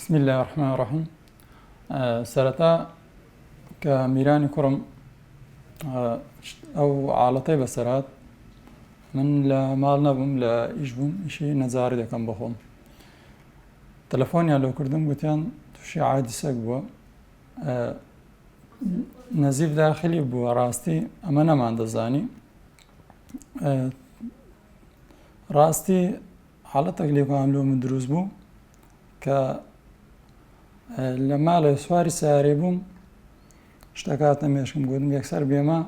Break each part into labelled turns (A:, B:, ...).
A: بسم الله الرحمن الرحيم. سرتا كميراني كرم أو على طيب السرات من لا مال نبم لا إجبم إشي نزاري ده كان بخون تلفوني لو كردم قلتيان تشي عادي سقبوا نزيف داخلي بو راستي أما أنا ما عند الزاني راستي حالتك اللي عملوه من دروز بو ك لما على سواري ساري بوم اشتكاتنا ميشكم قدم يكسر بيما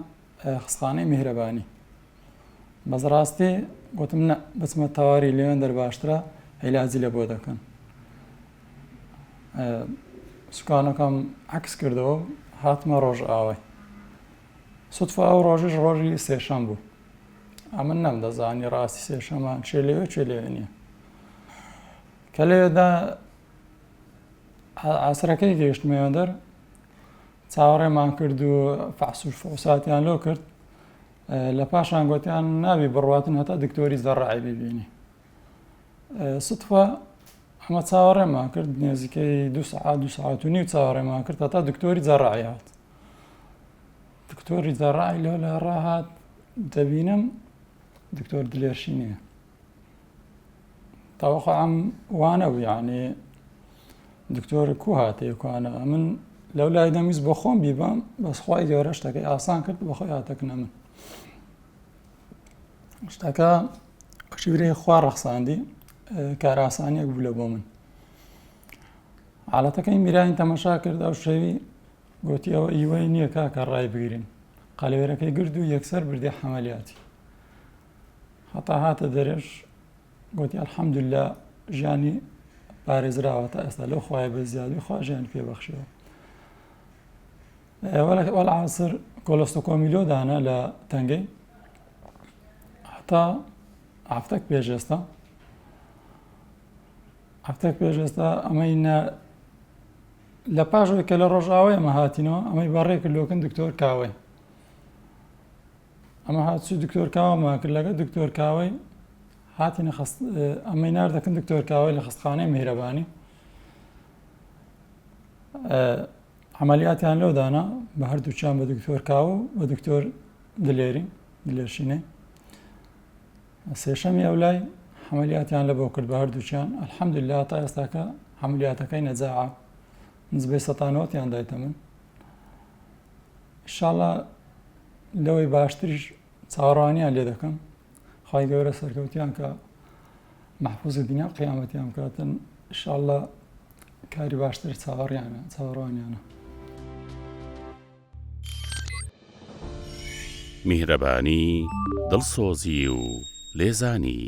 A: خسخاني مهرباني بس راستي قلت منا بس ما التواري اللي من در باشترا علاجي لبودا كان سكانكم عكس كردو هاتما روج آوي صدفة أو روجي سيشان بو أما نم دزاني راستي سيشان چليو كليو دا عسركي جيشت ميوندر تصاوري ما كردو فحصوش فحوصاتيان لو كرد لپاشان گوتیان نابی بڕواتن هەتا دکتۆری زەڕعی ببینی صدفە ئەمە چاوەڕێمان کرد نێزیکەی دو سەعات و نیو چاوەڕێمان کرد هەتا دکتۆری زەڕعی هات دکتۆری زەڕعی لەو ڕاهات دەبینم دکتۆر دلێرشی نییە تەوەقعم وانە بوو یعنی دکتۆر کو هاتەیەکوانە من لەو لای دەمیست بۆ خۆم بیبم بەس خوای گەورە شتەکەی ئاسان کرد بە خۆی هاتەکنە من شتەکە قشیبرەی خوا ڕەخساندی کار ئاسانیەک بوو لە بۆ من حاڵەتەکەی میرانی تەماشا کرد ئەو شەوی گوتی ئەوە ئیوەی نییە کاکە ڕای بگرین قەلەوێرەکەی گرت و یەکسەر بردی حەمەلیاتی هەتا هاتە دەرێژ گوتی ئەلحەمدوللا ژیانی پارێزراوە تا ئێستا لەو خوای بەزیادی خوا ژیانی پێبەخشیەوە والعصر کۆلۆستۆکۆمیلۆ دانا لە تەنگەی هەتا هەفتەک پێشێستا ئەمەی لە پاشەوەی کە لە ڕۆژاوای ئەمە هاتینەوە ئەمەی بەڕێ کردلۆکن دکتۆر کاوەی ئەمە هاتچوو دکتۆر کاوەمان کرد لەگە دکتۆر کاوەی هاتینە ئەمەی ناردەکەن دکتۆر کاوەی لە خستخانەی میهرەبانی عملیاتیان لەو دانا بە هەردووچیان بە دکتۆر کاوە و بە دکتۆر دلێرشینەی سێشەمی ئەو لای عملیاتیان لە بۆ کرد بە هەردووچیان ئەلحەمدوللا تا ئێستاکە عملیاتەکەی نەجاعە نسبەی سەتانەوەتیان دایتە من ئینشاڵڵا لەوەی باشتریش چاوەڕوانیان لێ دەکەم خوای گەورە سەرکەوتیان کە مەحفوظی دنیا قیامەتیان بکاتن ئینشاڵڵا کاری باشتر چاوەڕوانیانە
B: میهرەبانی دڵسۆزی و لێزانی